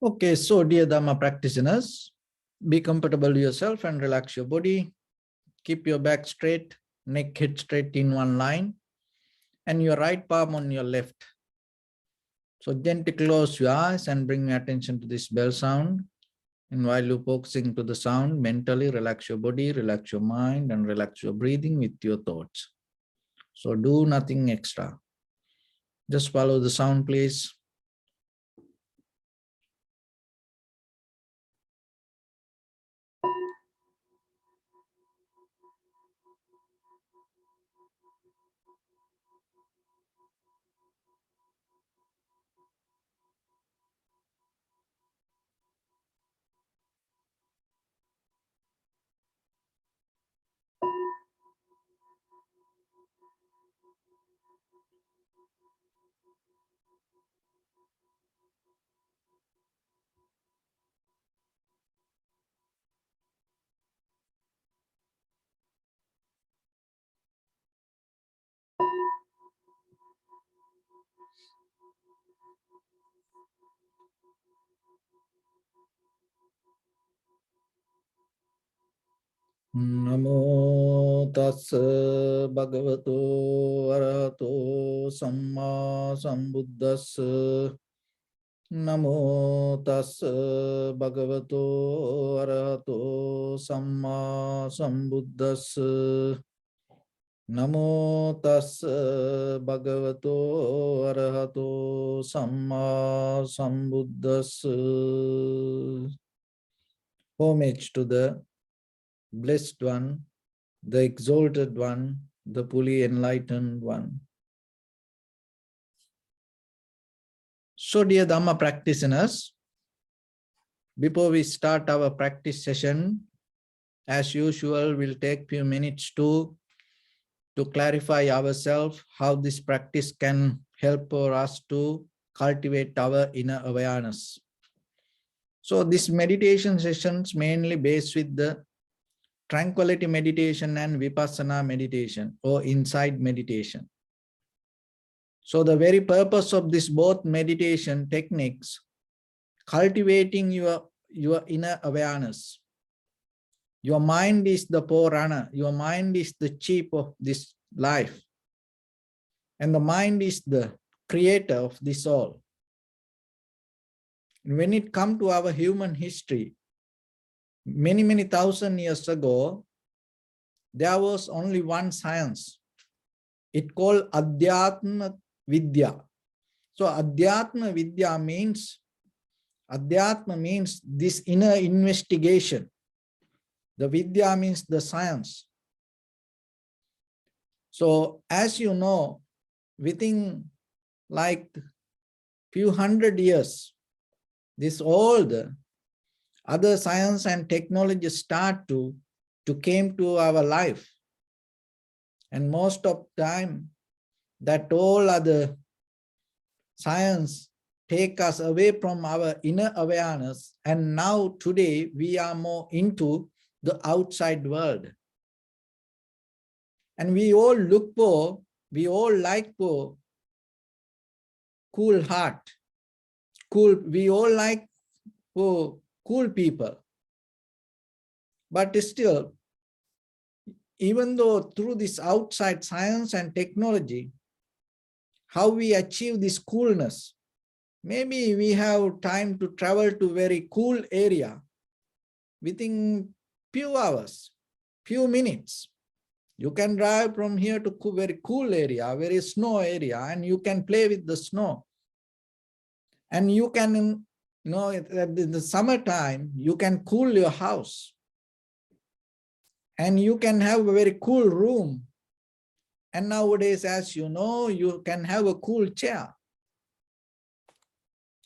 Okay, so dear Dharma practitioners, be comfortable yourself and relax your body. Keep your back straight, neck head straight in one line, and your right palm on your left. So gently close your eyes and bring your attention to this bell sound. And while you're focusing to the sound, mentally relax your body, relax your mind, and relax your breathing with your thoughts. So do nothing extra. Just follow the sound, please. Namo tassa bhagavato arahato samma sambuddhassa. Namo tassa bhagavato arahato samma sambuddhassa. Namo tassa bhagavato arahato samma sambuddhassa. Homage to the Blessed One, the Exalted One, the fully enlightened One. So dear Dhamma practitioners, before we start our practice session, as usual, we'll take few minutes to clarify ourselves how this practice can help for us to cultivate our inner awareness. So this meditation sessions mainly based with the tranquility meditation and vipassana meditation or insight meditation. So the very purpose of this both meditation techniques, cultivating your inner awareness. Your mind is the forerunner. Your mind is the chief of this life. And the mind is the creator of this all. When it comes to our human history, many thousand years ago, there was only one science. It called Adhyatma Vidya. So Adhyatma Vidya means, Adhyatma means this inner investigation. The Vidya means the science. So as you know, within like few hundred years, this all the other science and technology start to came to our life. And most of time that all other science take us away from our inner awareness. And now today we are more into the outside world. And we all look for, we all like for cool heart, cool, we all like for cool people. But still, even though through this outside science and technology, how we achieve this coolness, maybe we have time to travel to very cool area within few hours, few minutes. You can drive from here to very cool area, very snow area, and you can play with the snow. And you can, you know, at the summertime, you can cool your house. And you can have a very cool room. And nowadays, as you know, you can have a cool chair.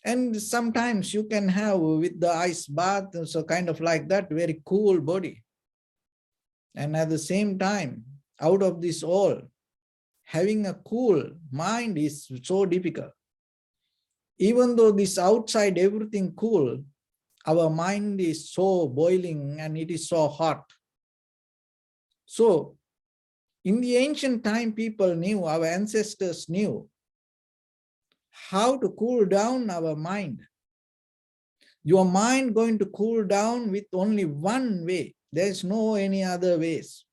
And sometimes you can have with the ice bath, so kind of like that, very cool body. And at the same time, out of this all, having a cool mind is so difficult. Even though this outside everything cool, our mind is so boiling and it is so hot. So in the ancient time, people knew, our ancestors knew how to cool down our mind. Your mind going to cool down with only one way. There's no any other ways.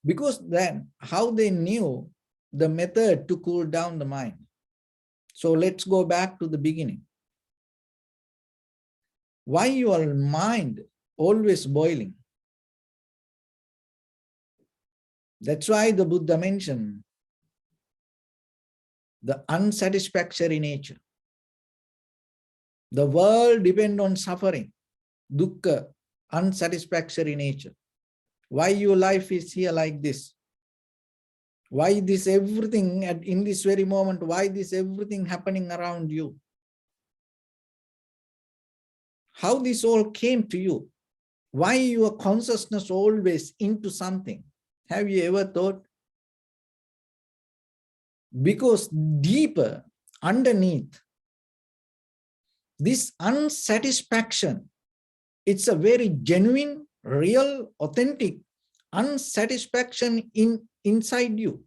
Because then how they knew the method to cool down the mind. So let's go back to the beginning. Why your mind always boiling? That's why the Buddha mentioned the unsatisfactory nature. The world depends on suffering, dukkha, unsatisfactory nature. Why your life is here like this? Why this everything in this very moment? Why this everything happening around you? How this all came to you? Why your consciousness always into something? Have you ever thought? Because deeper underneath this unsatisfaction, it's a very genuine, real, authentic unsatisfaction inside you.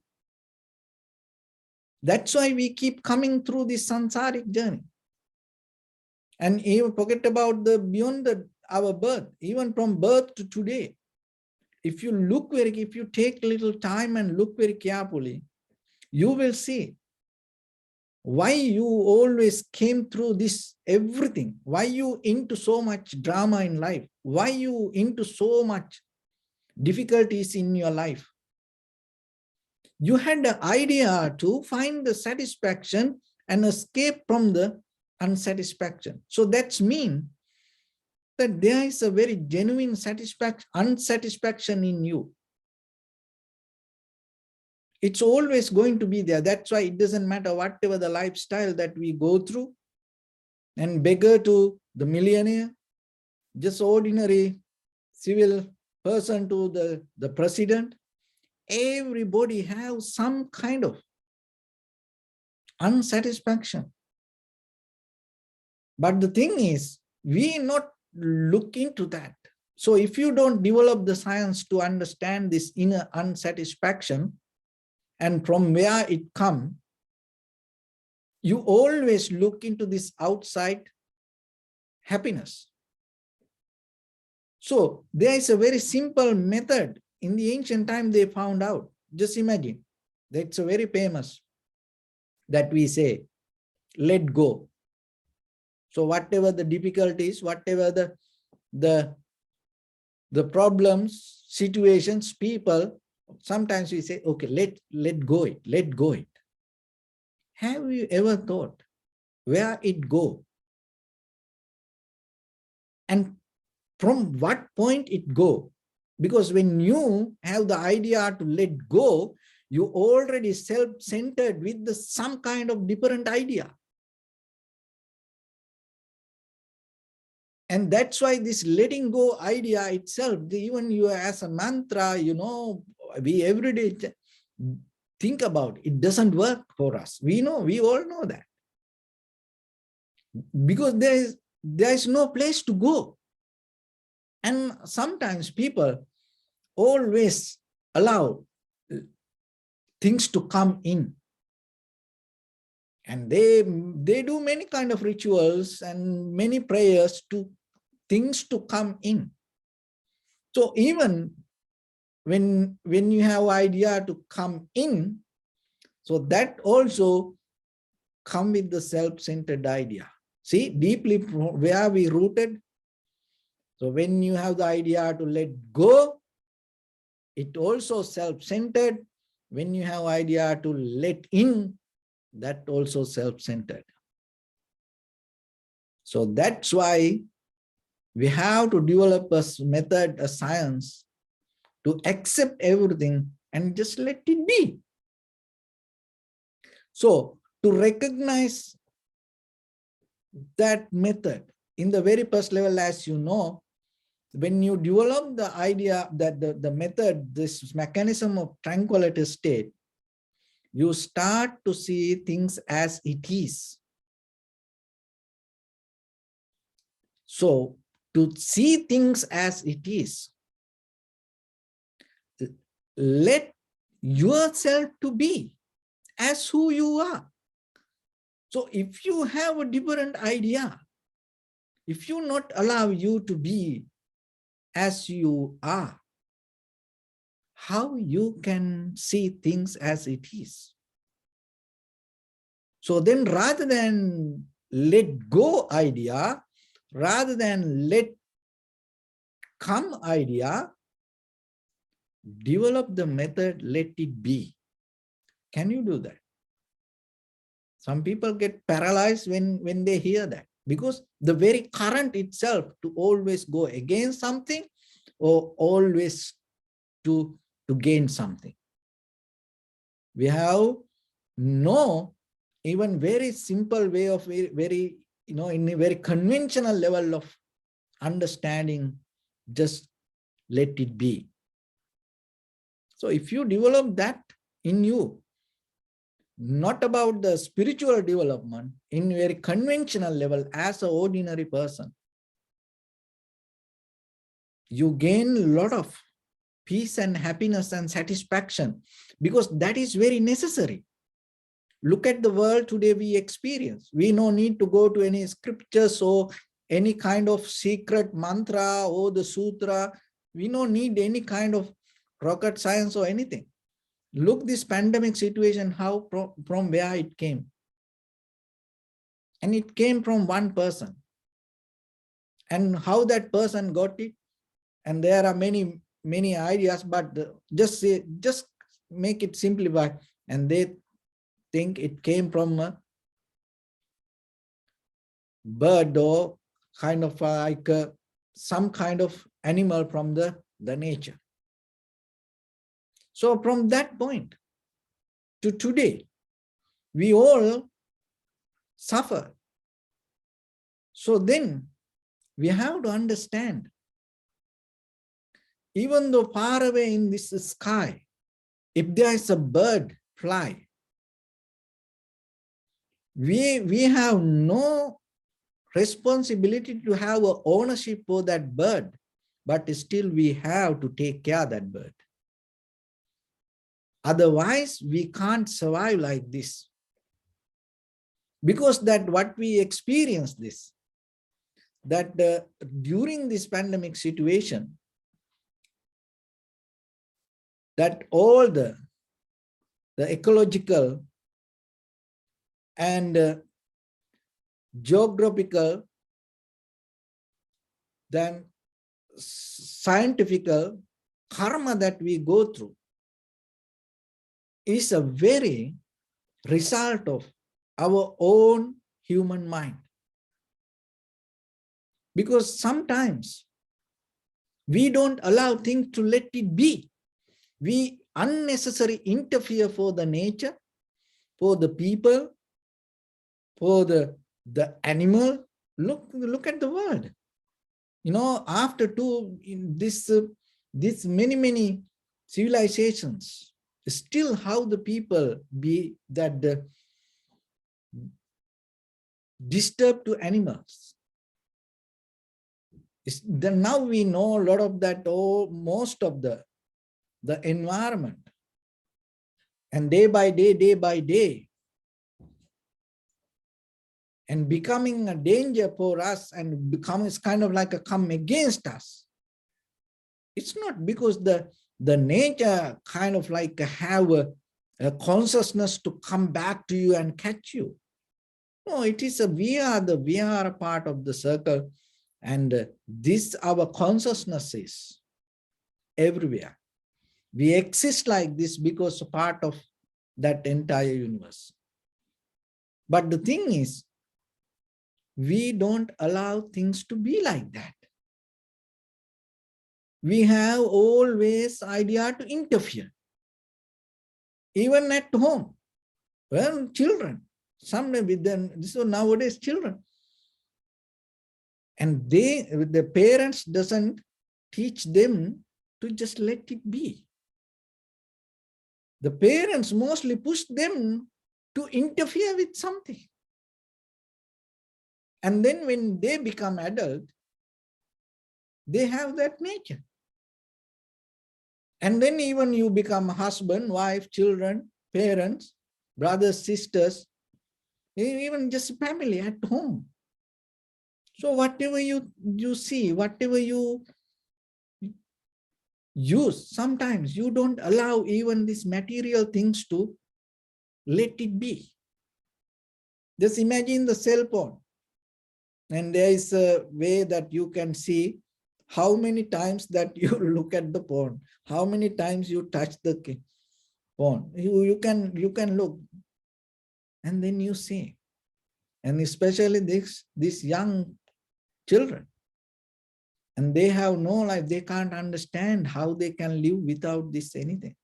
That's why we keep coming through this samsaric journey. And even forget about the beyond our birth, even from birth to today. If you look if you take a little time and look very carefully, you will see why you always came through this everything, why you into so much drama in life, why you into so much difficulties in your life. You had the idea to find the satisfaction and escape from the unsatisfaction. So that's mean that there is a very genuine unsatisfaction in you. It's always going to be there. That's why it doesn't matter whatever the lifestyle that we go through, and beggar to the millionaire, just ordinary civil person to the president, everybody has some kind of unsatisfaction. But the thing is, we not look into that. So if you don't develop the science to understand this inner unsatisfaction and from where it comes, you always look into this outside happiness. So there is a very simple method. In the ancient time, they found out. Just imagine, that's a very famous that we say, let go. So whatever the difficulties, whatever the problems, situations, people, sometimes we say, okay, let go it, let go it. Have you ever thought where it go? And from what point it go? Because when you have the idea to let go, you already self-centered with some kind of different idea. And that's why this letting go idea itself, even you as a mantra, you know, we every day think about it doesn't work for us. We know, we all know that. Because there is no place to go. And sometimes people always allow things to come in. And they do many kind of rituals and many prayers to things to come in. So even when you have idea to come in, so that also come with the self-centered idea. See, deeply where we rooted. So when you have the idea to let go, it also self-centered. When you have idea to let in, that also self-centered. So that's why we have to develop a method, a science to accept everything and just let it be. So to recognize that method in the very first level, as you know, when you develop the idea that the method, this mechanism of tranquility state, you start to see things as it is. So to see things as it is, let yourself to be as who you are. So if you have a different idea, If you not allow you to be as you are, how you can see things as it is? So then rather than let go idea, rather than let come idea, develop the method, let it be. Can you do that? Some people get paralyzed when they hear that, because the very current itself to always go against something or always to gain something. We have no even very simple way of very in a very conventional level of understanding, just let it be. So if you develop that in you, not about the spiritual development, in very conventional level as an ordinary person, you gain a lot of peace and happiness and satisfaction, because that is very necessary. Look at the world today we experience. We no need to go to any scriptures or any kind of secret mantra or the sutra. We no need any kind of rocket science or anything. Look this pandemic situation, how from where it came. And it came from one person. And how that person got it. And there are many ideas, but just make it simplified. And they think it came from a bird or kind of like some kind of animal from the nature. So from that point to today, we all suffer. So then we have to understand, even though far away in this sky, if there is a bird fly, we have no responsibility to have a ownership for that bird, but still we have to take care of that bird. Otherwise, we can't survive like this. Because that what we experience this, that during this pandemic situation, that all the ecological and geographical, then scientific karma that we go through is a very result of our own human mind. Because sometimes we don't allow things to let it be. We unnecessarily interfere for the nature, for the people, for the animal. Look at the world. After this many civilizations, still how the people be that disturb to animals. Then now we know a lot of that, or most of the environment, and day by day, and becoming a danger for us, and becomes kind of like a come against us. It's not because the nature kind of like have a consciousness to come back to you and catch you. No, it is we are a part of the circle, and this our consciousness is everywhere. We exist like this because a part of that entire universe. But the thing is, we don't allow things to be like that. We have always idea to interfere. Even at home. Well, children, someday with them, this is nowadays children. And the parents doesn't teach them to just let it be. The parents mostly push them to interfere with something. And then when they become adult, they have that nature. And then even you become husband, wife, children, parents, brothers, sisters, even just family at home. So whatever you see, whatever you use, sometimes you don't allow even these material things to let it be. Just imagine the cell phone, and there is a way that you can see how many times that you look at the phone, how many times you touch the phone. You can look, and then you see. And especially these young children, and they have no life, they can't understand how they can live without this anything.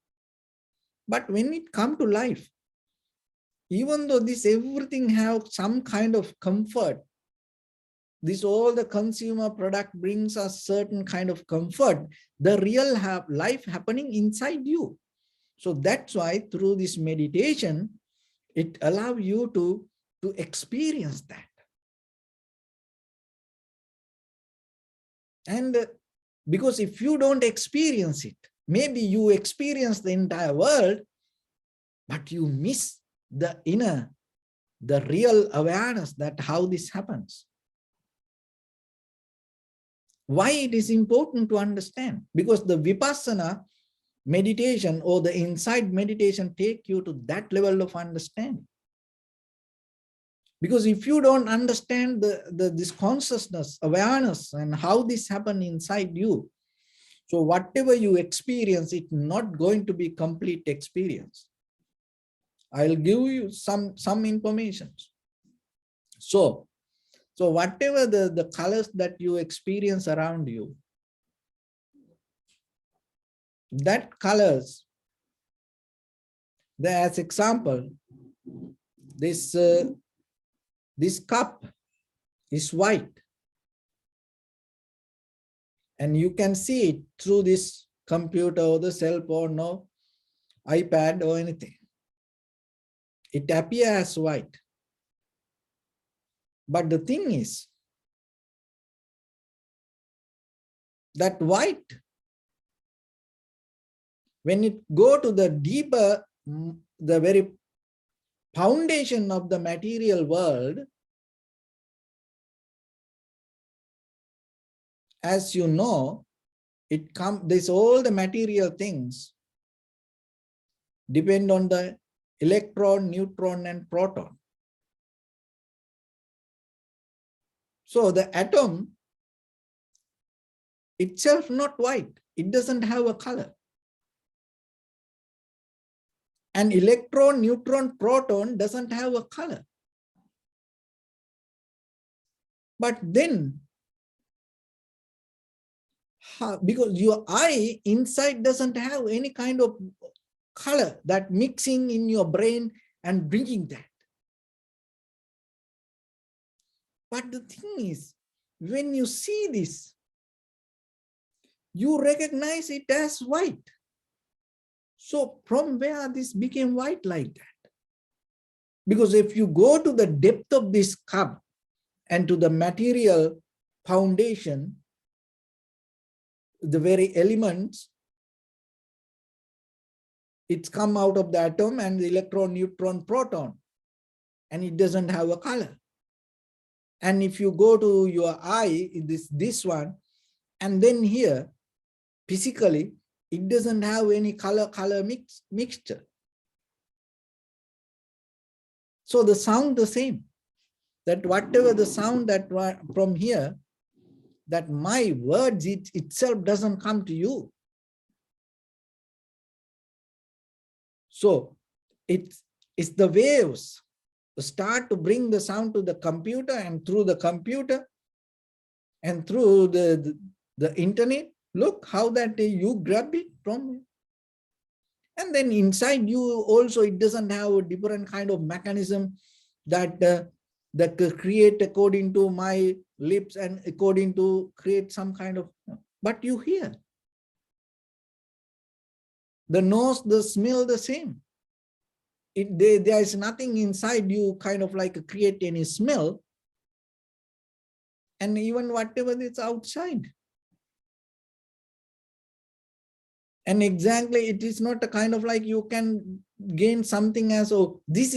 But when it comes to life, even though this everything have some kind of comfort, this all the consumer product brings us certain kind of comfort, the real life happening inside you. So that's why through this meditation, it allows you to experience that. And because if you don't experience it, maybe you experience the entire world, but you miss the inner, the real awareness that how this happens. Why it is important to understand? Because the vipassana meditation or the inside meditation take you to that level of understanding. Because if you don't understand this consciousness, awareness, and how this happens inside you, so whatever you experience, it's not going to be complete experience. I'll give you some information. So whatever the colors that you experience around you, that colors, as example, this cup is white, and you can see it through this computer or the cell phone or iPad or anything. It appears as white. But the thing is that white, when it go to the deeper, the very foundation of the material world, as you know, this all the material things depend on the electron, neutron, and proton. So the atom itself not white, it doesn't have a color. And electron, neutron, proton doesn't have a color. But then, because your eye inside doesn't have any kind of color that mixing in your brain and bringing that. But the thing is, when you see this, you recognize it as white. So from where this became white like that? Because if you go to the depth of this cup and to the material foundation, the very elements, it's come out of the atom and the electron, neutron, proton, and it doesn't have a color. And if you go to your eye, this one, and then here, physically, it doesn't have any color mixture. So the sound the same, that whatever the sound that from here, that my words itself doesn't come to you. So it's the waves start to bring the sound to the computer, and through the computer and through the internet, look how that you grab it from it. And then inside you also, it doesn't have a different kind of mechanism that create according to my lips and according to create some kind of, but you hear. The nose, the smell, the same. There is nothing inside you kind of like create any smell, and even whatever is outside. And exactly, it is not a kind of like you can gain something as, oh, this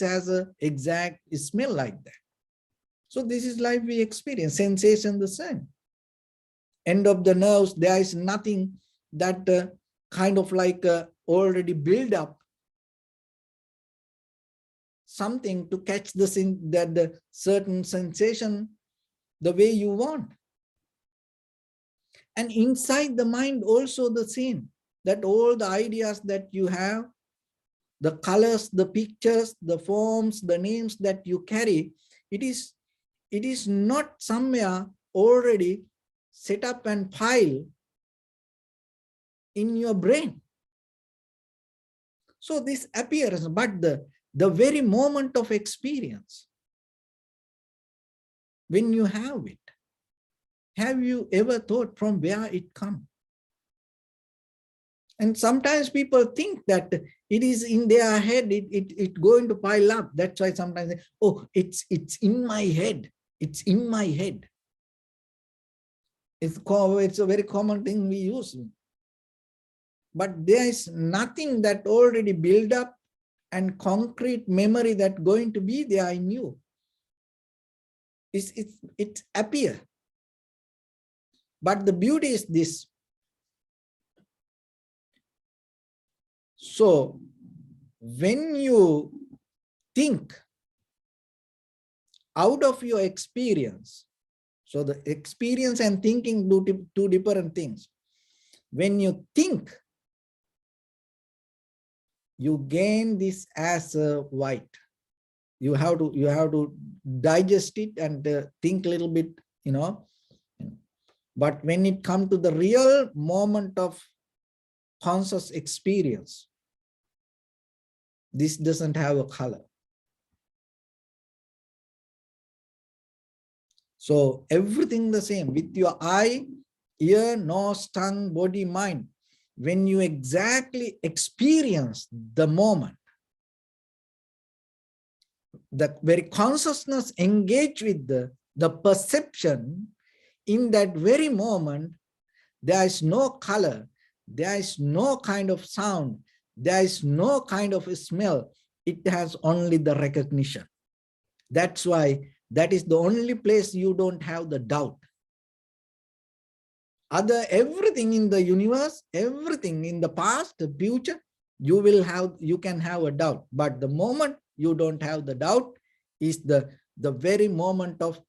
has a exact smell like that. So this is life we experience, sensation the same. End of the nerves, there is nothing that kind of like already build up something to catch the certain sensation the way you want. And inside the mind also the same, that all the ideas that you have, the colors, the pictures, the forms, the names that you carry, it is not somewhere already set up and piled in your brain. So this appears, but the very moment of experience, when you have it, have you ever thought from where it comes? And sometimes people think that it is in their head, it going to pile up. That's why sometimes they, oh, it's in my head. It's in my head. It's a very common thing we use. But there is nothing that already built up and concrete memory that going to be there in you. It appear. But the beauty is this. So when you think out of your experience, so the experience and thinking do two different things. When you think, you gain this as a white. You have to digest it and think a little bit, you know. But when it comes to the real moment of conscious experience, this doesn't have a color. So everything the same with your eye, ear, nose, tongue, body, mind. When you exactly experience the moment, the very consciousness engage with the perception, in that very moment, there is no color, there is no kind of sound, there is no kind of smell. It has only the recognition. That's why that is the only place you don't have the doubt. Everything in the universe, everything in the past, the future, you can have a doubt. But the moment you don't have the doubt is the very moment of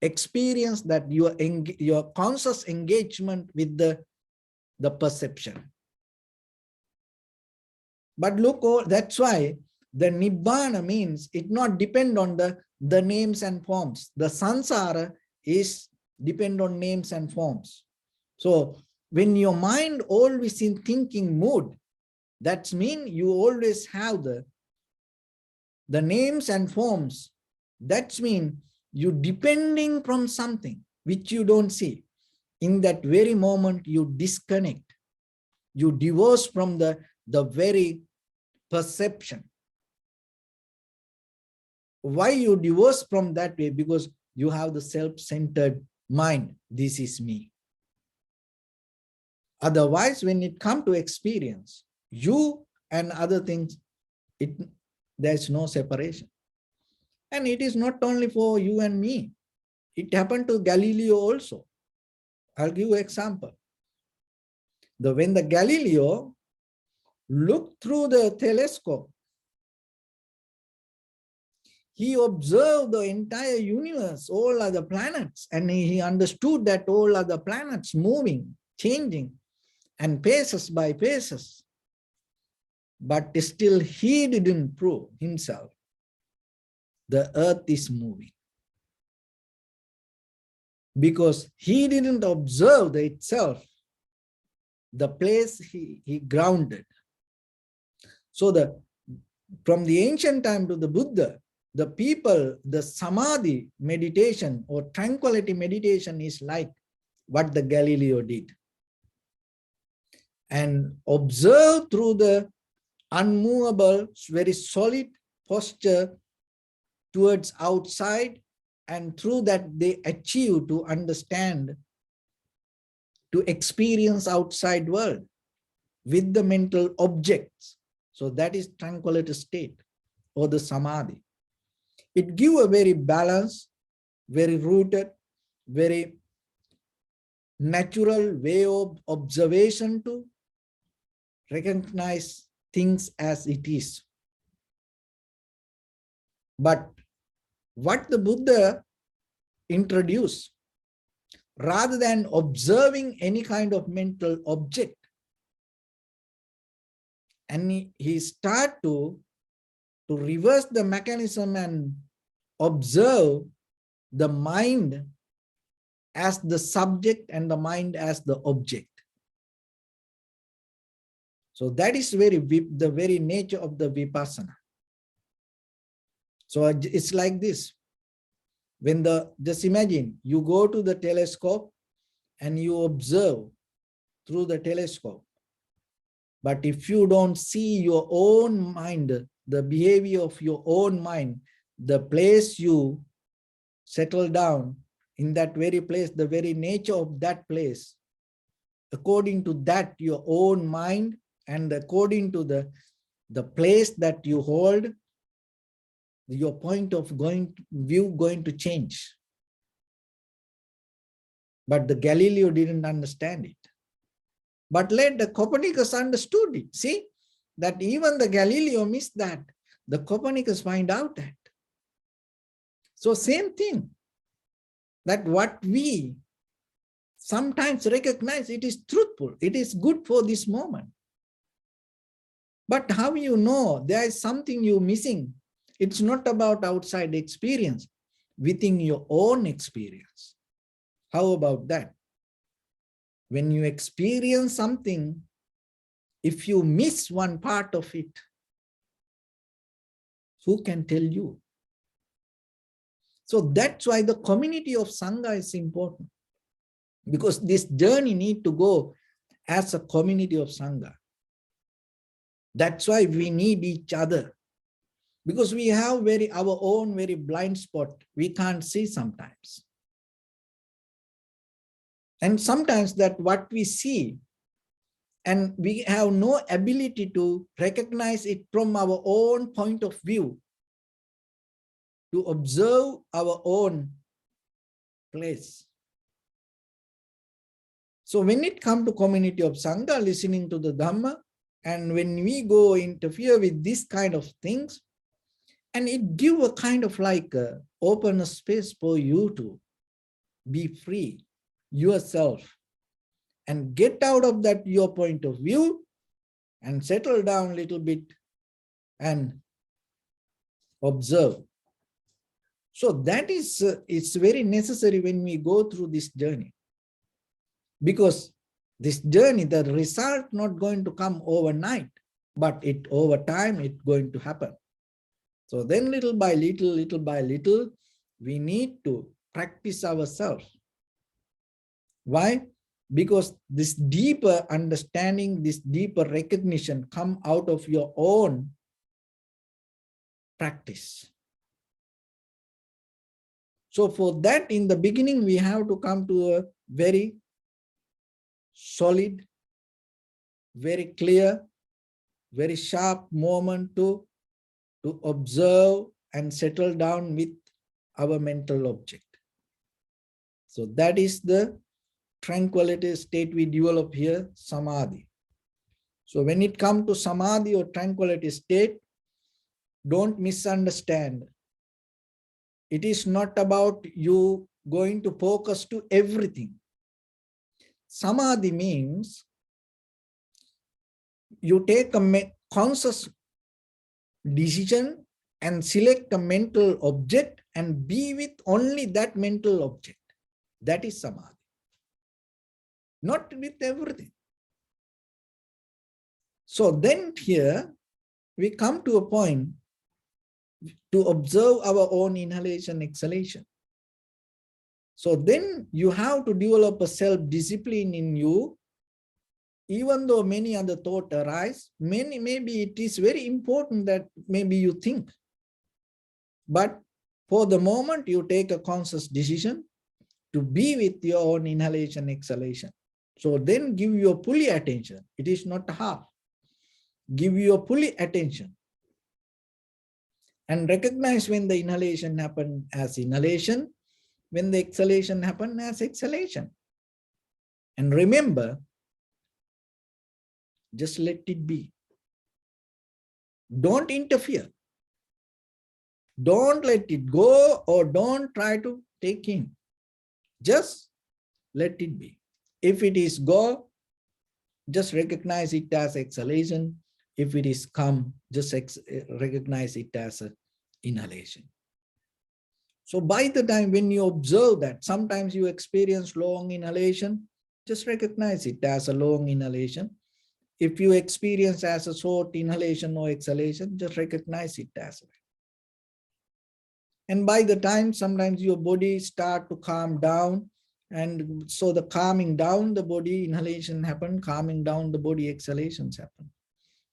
experience, that your conscious engagement with the perception. But look, that's why the Nibbana means it not depend on the names and forms. The samsara is depend on names and forms. So when your mind always in thinking mood, that means you always have the names and forms. That means you depending from something which you don't see. In that very moment, you disconnect. You divorce from the very perception. Why you divorce from that way? Because you have the self-centered mind. This is me. Otherwise, when it comes to experience, you and other things, there's no separation. And it is not only for you and me. It happened to Galileo also. I'll give you an example. When the Galileo looked through the telescope, he observed the entire universe, all other planets, and he understood that all other planets moving, changing, and phases by phases. But still he didn't prove himself. The earth is moving. Because he didn't observe itself, the place he grounded. So from the ancient time to the Buddha, the people, the samadhi meditation or tranquility meditation is like what the Galileo did. And observe through the unmovable, very solid posture towards outside, and through that they achieve to understand, to experience outside world with the mental objects. So that is tranquility state or the samadhi. It gives a very balanced, very rooted, very natural way of observation to recognize things as it is. But what the Buddha introduced, rather than observing any kind of mental object, and he start to reverse the mechanism and observe the mind as the subject and the mind as the object. So that is the very nature of the vipassana. So it's like this. When just imagine you go to the telescope and you observe through the telescope. But if you don't see your own mind, the behavior of your own mind, the place you settle down, in that very place, the very nature of that place, according to that, your own mind, and according to the place that you hold, your point of view going to change. But the Galileo didn't understand it. But later Copernicus understood it. See, that even the Galileo missed that. The Copernicus find out that. So same thing, that what we sometimes recognize, it is truthful, it is good for this moment. But how you know there is something you missing? It's not about outside experience, within your own experience. How about that? When you experience something, if you miss one part of it, who can tell you? So that's why the community of Sangha is important. Because this journey need to go as a community of Sangha. That's why we need each other. Because we have our own very blind spot. We can't see sometimes. And sometimes that what we see, and we have no ability to recognize it from our own point of view, to observe our own place. So when it comes to community of Sangha, listening to the Dharma, and when we go interfere with this kind of things, and it give a kind of like open a space for you to be free yourself and get out of that your point of view and settle down a little bit and observe. So that is it's very necessary when we go through this journey, because this journey, the result not going to come overnight, but over time it's going to happen. So then little by little, we need to practice ourselves. Why? Because this deeper understanding, this deeper recognition come out of your own practice. So for that, in the beginning, we have to come to a very solid, very clear, very sharp moment to observe and settle down with our mental object. So that is the tranquility state we develop here, samadhi. So when it comes to samadhi or tranquility state, don't misunderstand. It is not about you going to focus to everything. Samadhi means you take a conscious decision and select a mental object and be with only that mental object. That is samadhi. Not with everything. So then here we come to a point to observe our own inhalation, exhalation. So then you have to develop a self-discipline in you. Even though many other thoughts arise, maybe it is very important that maybe you think. But for the moment, you take a conscious decision to be with your own inhalation, exhalation. So then give your fully attention. It is not half. Give your fully attention. And recognize when the inhalation happens as inhalation, when the exhalation happens as exhalation. And remember, just let it be. Don't interfere. Don't let it go or don't try to take in. Just let it be. If it is go, just recognize it as exhalation. If it is come, just recognize it as an inhalation. So by the time when you observe that, sometimes you experience long inhalation, just recognize it as a long inhalation. If you experience as a short inhalation or exhalation, just recognize it as a. And by the time sometimes your body start to calm down, and so the calming down the body, inhalation happen, calming down the body, exhalations happen.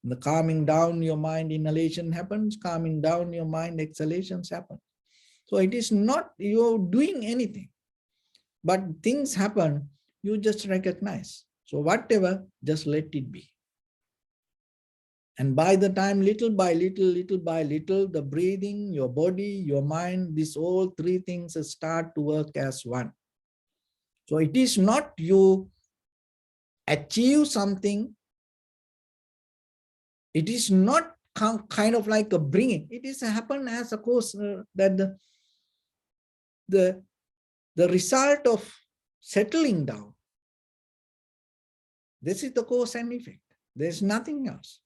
The calming down your mind, inhalation happens, calming down your mind, exhalations happen. So it is not you're doing anything, but things happen, you just recognize. So whatever, just let it be. And by the time, little by little, the breathing, your body, your mind, these all three things start to work as one. So it is not you achieve something. It is not kind of like a bringing. It is happen as a course that the result of settling down. This is the cause and effect. There's nothing else.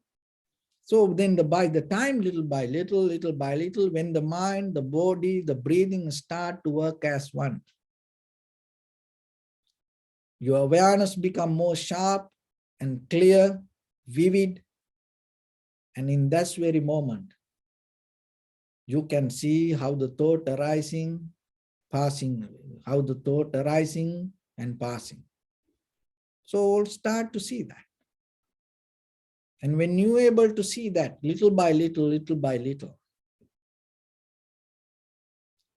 So then by the time, little by little, when the mind, the body, the breathing start to work as one, your awareness become more sharp and clear, vivid. And in that very moment, you can see how the thought arising, passing, how the thought arising and passing. So we'll start to see that. And when you're able to see that little by little,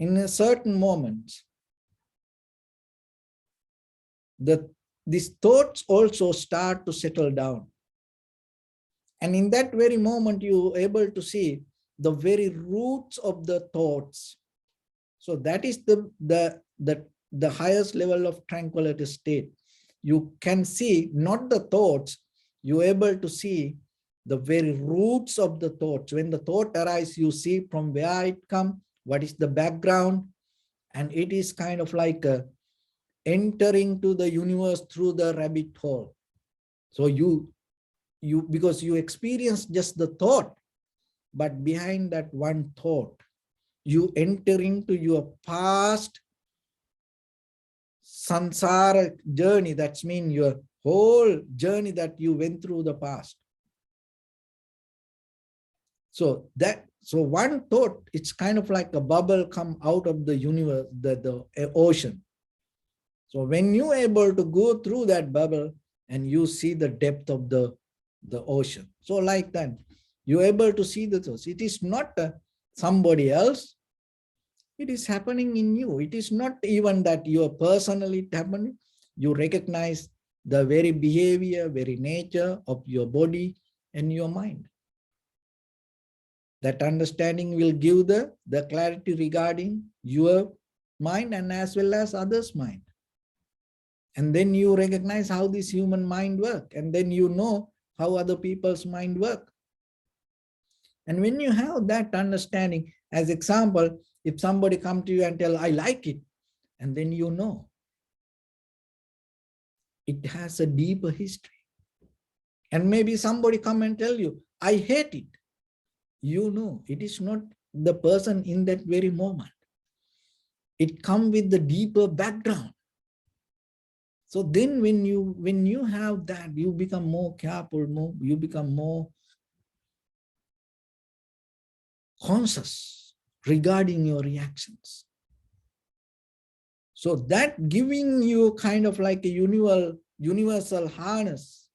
in a certain moment, these thoughts also start to settle down. And in that very moment, you're able to see the very roots of the thoughts. So that is the highest level of tranquility state. You can see not the thoughts, you're able to see the very roots of the thoughts. When the thought arises, you see from where it comes, what is the background, and it is kind of like entering to the universe through the rabbit hole. So because you experience just the thought, but behind that one thought, you enter into your past samsara journey. That's mean your whole journey that you went through the past. So one thought, it's kind of like a bubble come out of the universe, the ocean. So when you're able to go through that bubble and you see the depth of the ocean. So like that, you're able to see the thoughts. It is not somebody else. It is happening in you. It is not even that you are personally happening. You recognize the very behavior, very nature of your body and your mind. That understanding will give the clarity regarding your mind and as well as others' mind. And then you recognize how this human mind works. And then you know how other people's mind work. And when you have that understanding, as example, if somebody come to you and tell, I like it, and then you know, it has a deeper history. And maybe somebody come and tell you, I hate it. You know, it is not the person in that very moment. It comes with the deeper background. So then when you have that, you become more careful, you become more conscious regarding your reactions. So that giving you kind of like a universal harness,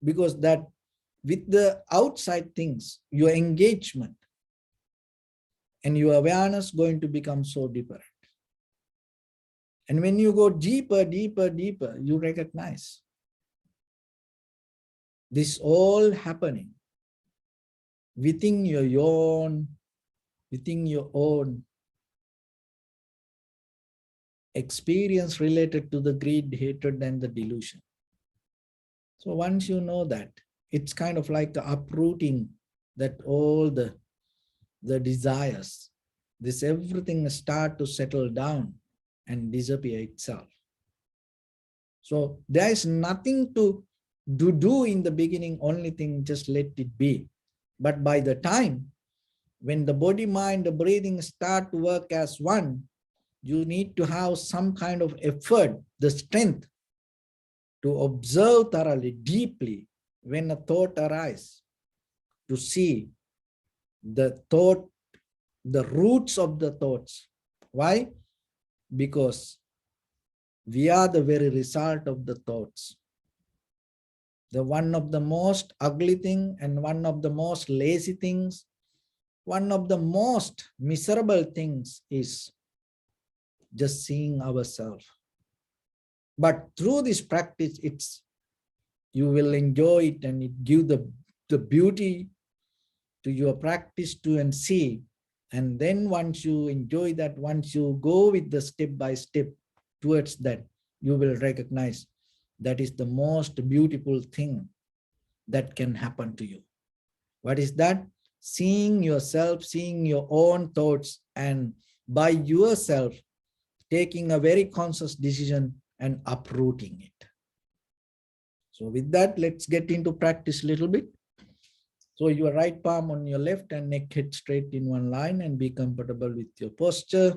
because that with the outside things, your engagement and your awareness going to become so different. And when you go deeper, you recognize this all happening within your own experience related to the greed, hatred, and the delusion. So once you know that, it's kind of like uprooting that all the desires, this everything start to settle down and disappear itself. So there is nothing to do in the beginning, only thing, just let it be. But by the time when the body, mind, the breathing start to work as one, you need to have some kind of effort, the strength to observe thoroughly, deeply, when a thought arises, to see the thought, the roots of the thoughts. Why? Because we are the very result of the thoughts. The one of the most ugly thing and one of the most lazy things, one of the most miserable things is just seeing ourselves. But through this practice, you will enjoy it, and it gives the beauty to your practice to and see. And then once you enjoy that, once you go with the step by step towards that, you will recognize that is the most beautiful thing that can happen to you. What is that? Seeing yourself, seeing your own thoughts, and by yourself taking a very conscious decision and uprooting it. So with that, let's get into practice a little bit. So your right palm on your left and neck head straight in one line, and be comfortable with your posture.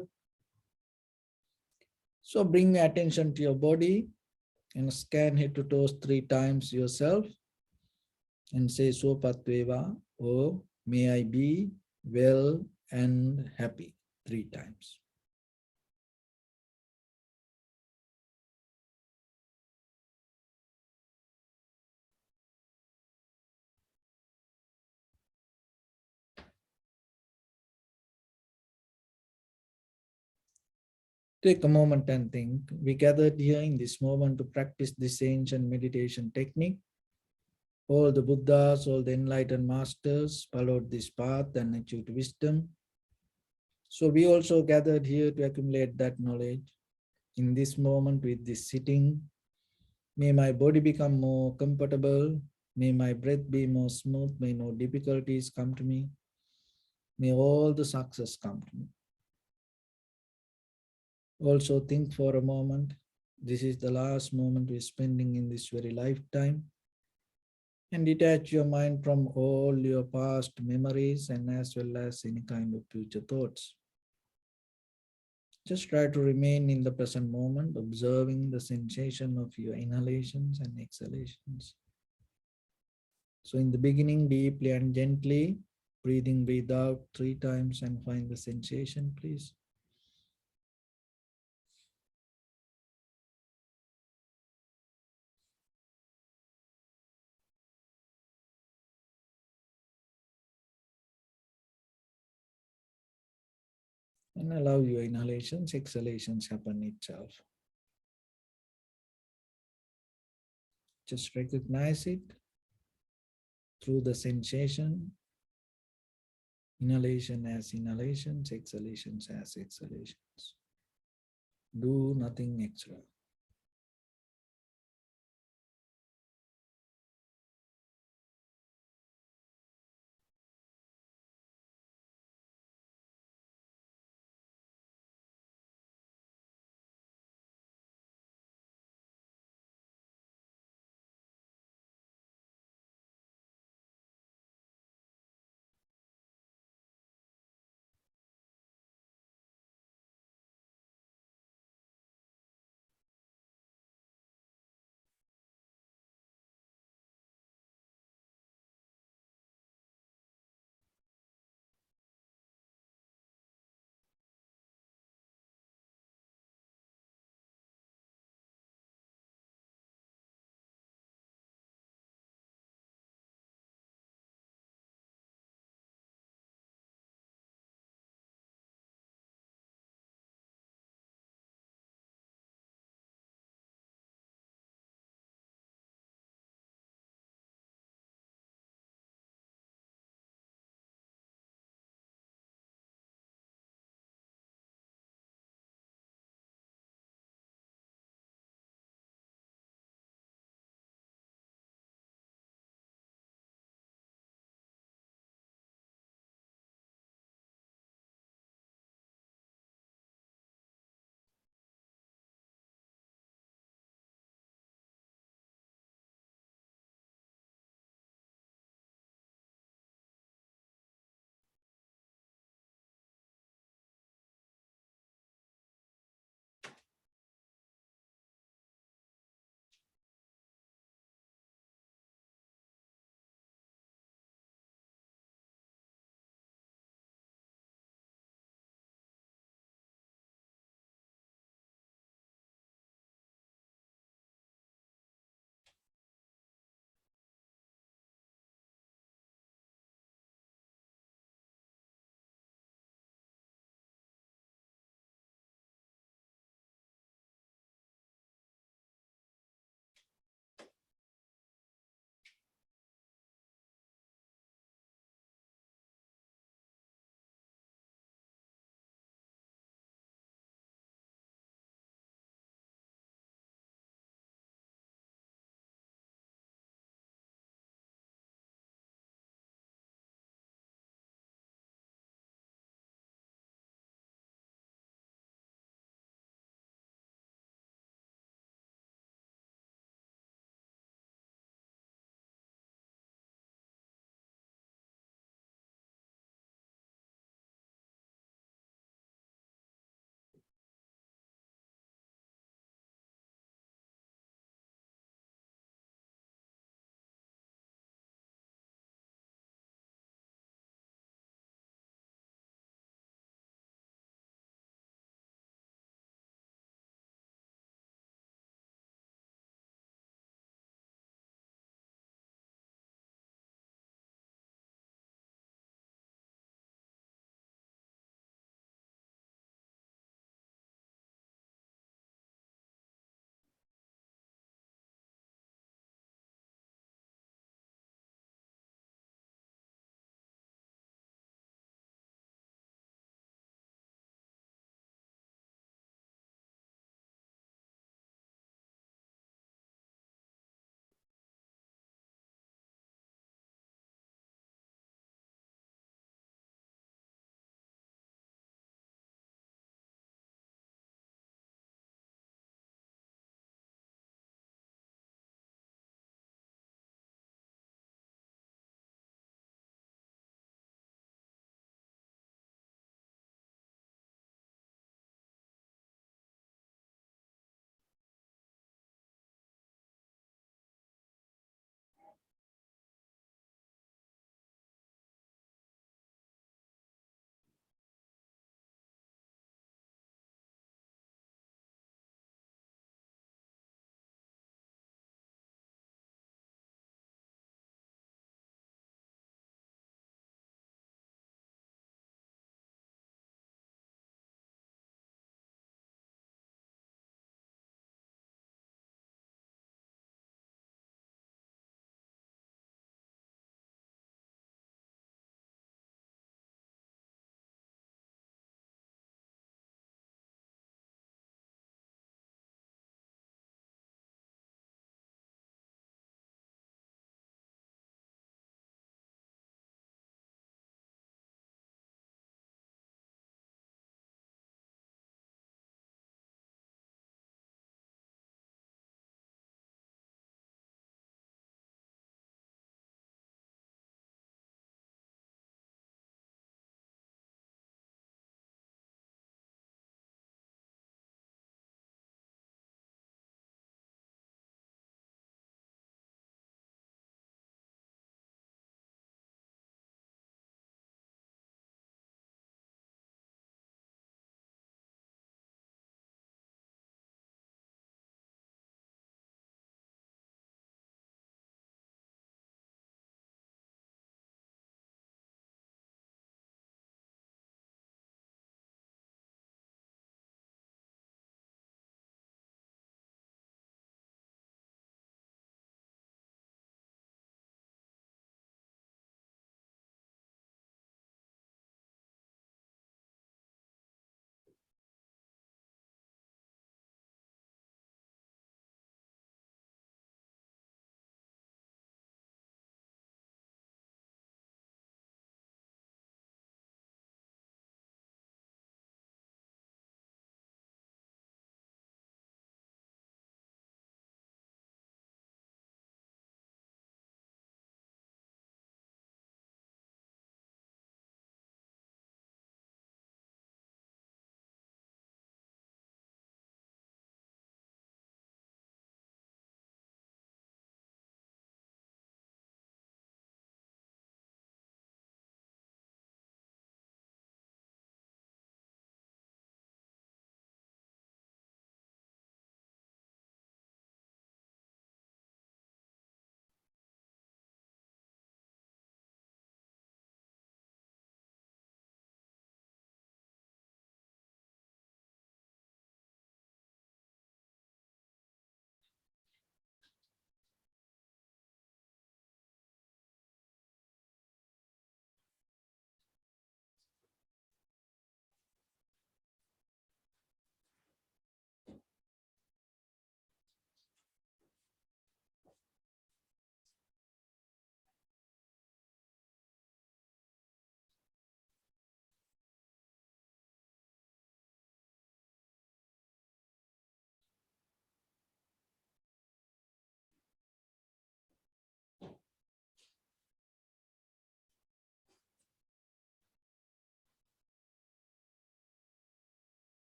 So bring your attention to your body and scan head to toes 3 times yourself and say So Patveva, oh, may I be well and happy 3 times. Take a moment and think. We gathered here in this moment to practice this ancient meditation technique. All the Buddhas, all the enlightened masters followed this path and achieved wisdom. So we also gathered here to accumulate that knowledge. In this moment with this sitting, may my body become more comfortable. May my breath be more smooth. May no difficulties come to me. May all the success come to me. Also think for a moment. This is the last moment we're spending in this very lifetime. And detach your mind from all your past memories and as well as any kind of future thoughts. Just try to remain in the present moment, observing the sensation of your inhalations and exhalations. So in the beginning, deeply and gently, breathe out 3 times and find the sensation, please. And allow your inhalations, exhalations happen itself. Just recognize it through the sensation. Inhalation as inhalations, exhalations as exhalations. Do nothing extra.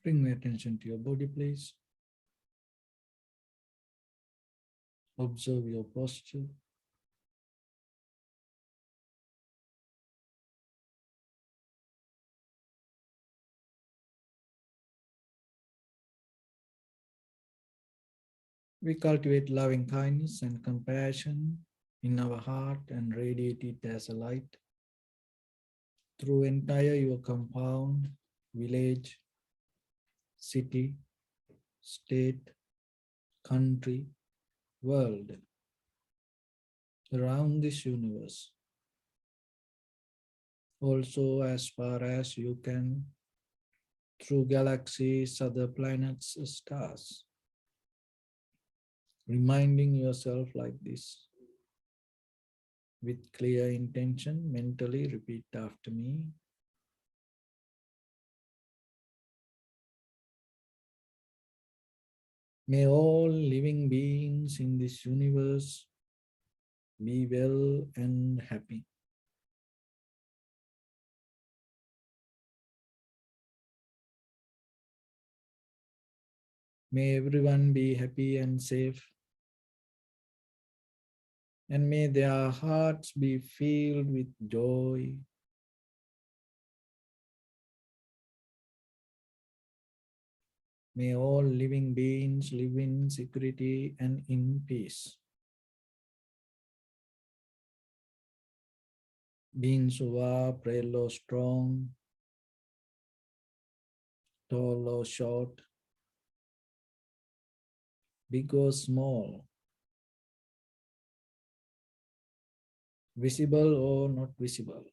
Bring the attention to your body, please. Observe your posture. We cultivate loving kindness and compassion in our heart and radiate it as a light through entire your compound, village, city, state, country, world, around this universe. Also, as far as you can, through galaxies, other planets, stars. Reminding yourself like this with clear intention, mentally repeat after me. May all living beings in this universe be well and happy. May everyone be happy and safe. And may their hearts be filled with joy. May all living beings live in security and in peace. Beings who are frail or strong, tall or short, big or small, visible or not visible,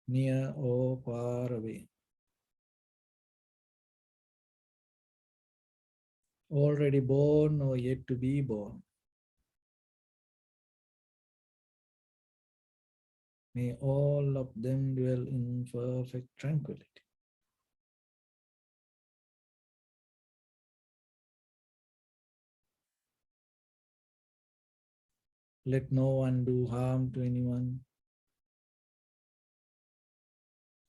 near or far away, already born or yet to be born. May all of them dwell in perfect tranquility. Let no one do harm to anyone.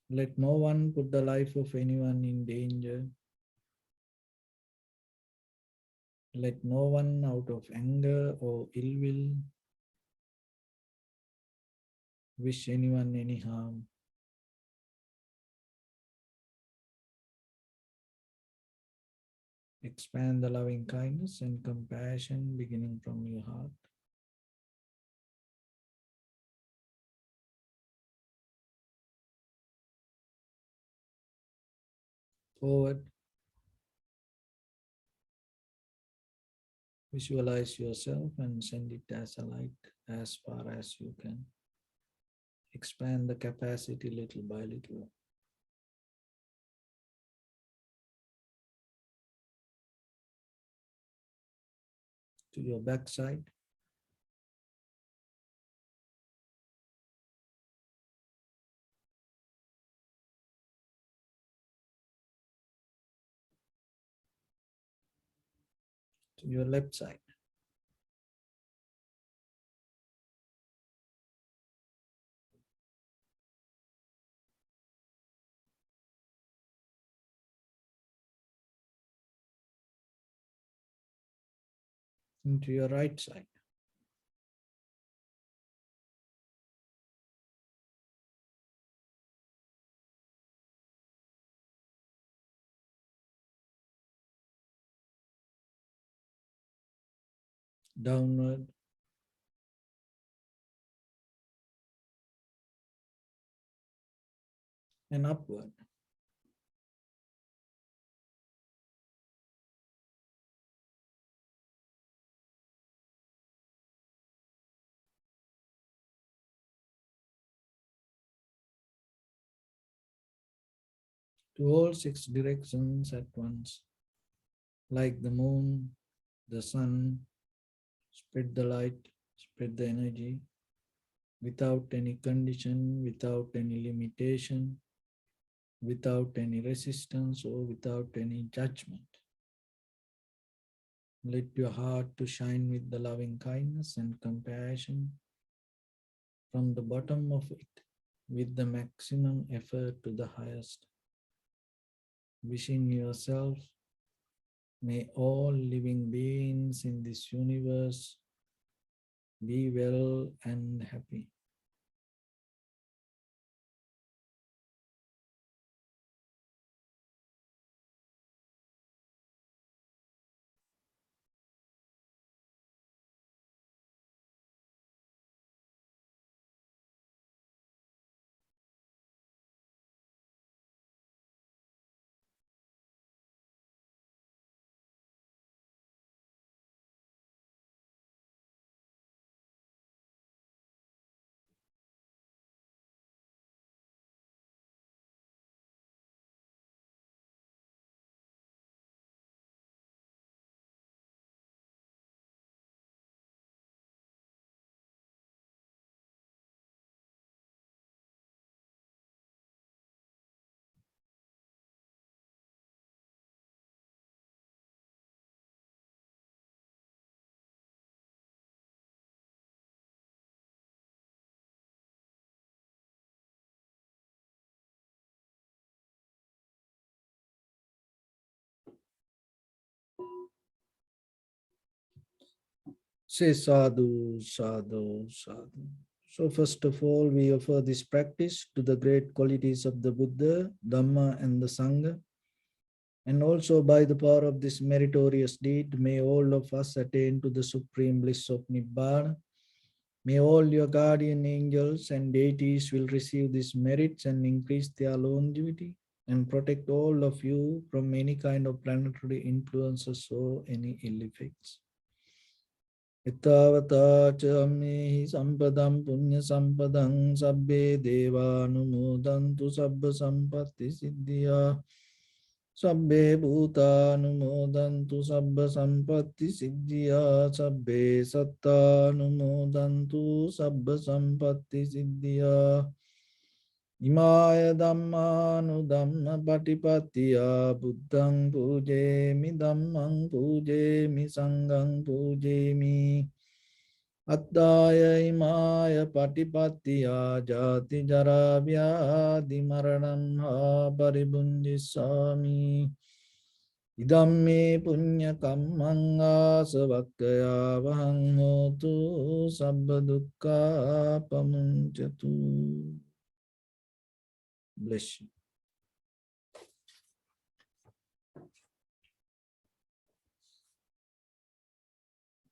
Let no one put the life of anyone in danger. Let no one out of anger or ill will wish anyone any harm. Expand the loving kindness and compassion beginning from your heart. Forward. Visualize yourself and send it as a light as far as you can. Expand the capacity little by little. To your backside. To your left side. Into your right side. Downward. And upward. To all six directions at once. Like the moon, the sun, spread the light, spread the energy, without any condition, without any limitation, without any resistance or without any judgment. Let your heart to shine with the loving kindness and compassion from the bottom of it. with the maximum effort to the highest. Wishing yourself, may all living beings in this universe be well and happy. Say sadhu, sadhu, sadhu. So first of all, we offer this practice to the great qualities of the Buddha, Dhamma and the Sangha. And also by the power of this meritorious deed, may all of us attain to the supreme bliss of Nibbana. May all your guardian angels and deities will receive these merits and increase their longevity and protect all of you from any kind of planetary influences or any ill effects. Ittavata ca ammehi sampadam punya sampadam sabbe devanumodantu sabba sampatti siddhya sabbe bhutanumodantu sabba sampatti siddhya sabbe sattanumodantu sabba sampatti siddhya Imaya dhammanu dhamma patipattiya buddhang pujemi dhammang pujemi sanghang pujemi Attaya imaya patipattiya jati jara vyadhi maranam ha paribunjisami Idamme punya kammang asavakkaya vahang hotu sabba dukkha pamunchatu. Bless you.